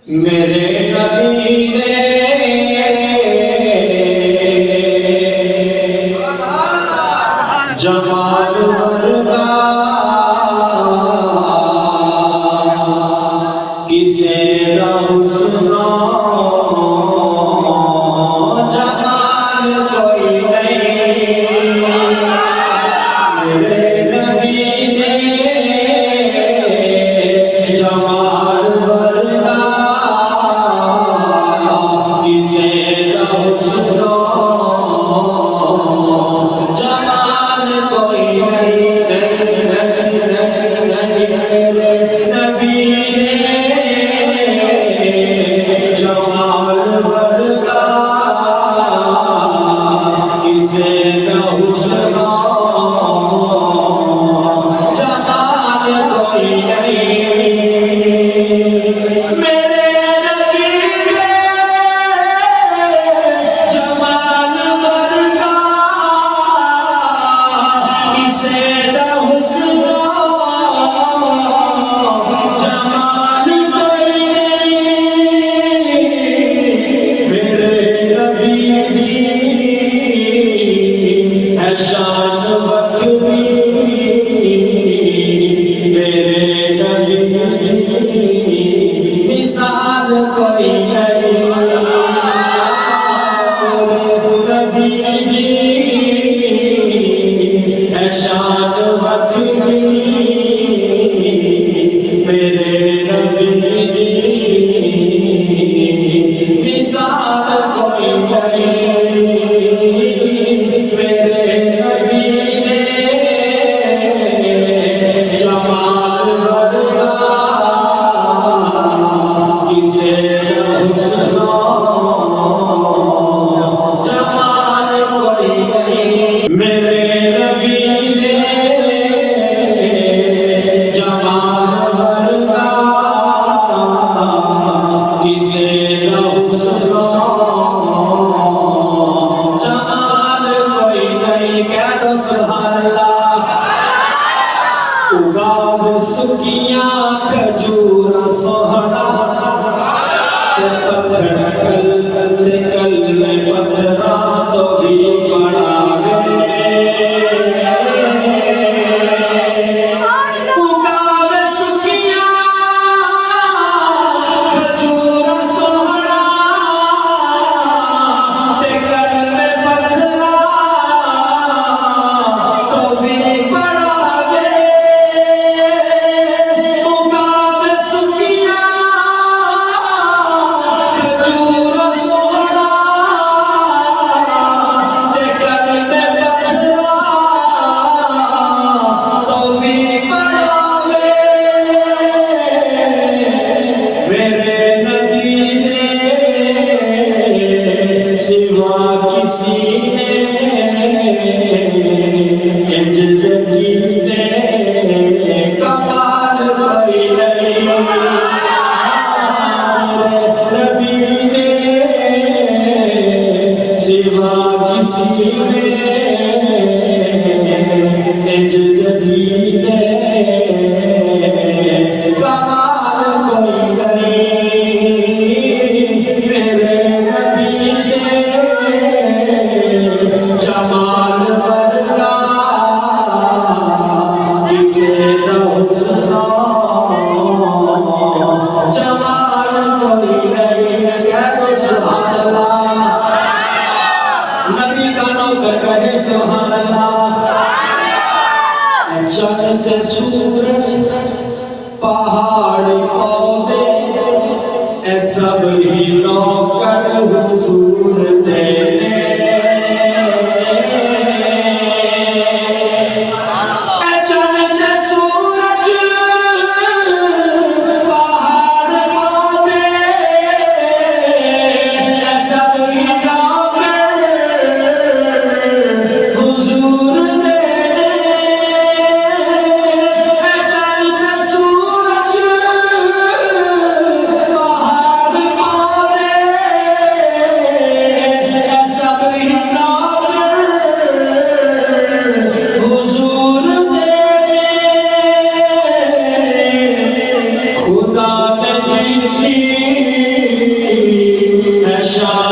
मेरे नबी ने जमाल वर्गा किसे न हुस्नो जमाल कोई नहीं। मेरे नबी ने जमाल वर्गा किसे न हुस्नो जमाल कोई नहीं। मेरे नबी ने जमाल वर्गा किसे न हुस्नो जमाल कोई नहीं। मेरे नबी ने जमाल वर्गा किसे न हुस्नो जमाल कोई नहीं। मेरे नबी की है शान बखरी, मेरे नबी की मिसाल कोई नहीं। मेरे नबी की है शान बखरी, मेरे नबी की मिसाल कोई नहीं। मेरे नबी ने जमाल वर्गा किसे न हुस्नो जमाल कोई नहीं। मेरे नबी ने जमाल वर्गा किसे न हुस्नो जमाल कोई नहीं। कह दो सुभान अल्लाह। उगाव सुखियां खजूरा सोहरा ते पत्थर कल में पत्थरा तो भी पड़ावे। उगाव सुखियां खजूरा सोहरा ते कल में पत्थरा तो भी पड़ावे। उगाव सुखियां खजूरा सोहरा ते कल में पत्थरा तो भी पड़ावे। मेरे नबी ने सिवा किसी ने इंज लगी ने कमाल कोई नहीं। नबी ने सिवा किसी ने इंज लगी ने कमाल कोई नहीं। मेरे नबी ने जमाल वर्गा किसे न हुस्नो जमाल कोई नहीं। कह दो सुभान अल्लाह। नबी का नौकर कहे सुभान अल्लाह। चंद सूरज पहाड़ पौधे ए सब ही नौकर हुजूर तेरे। चंद सूरज पहाड़ पौधे ए सब ही नौकर हुजूर तेरे। चंद सूरज पहाड़ पौधे শান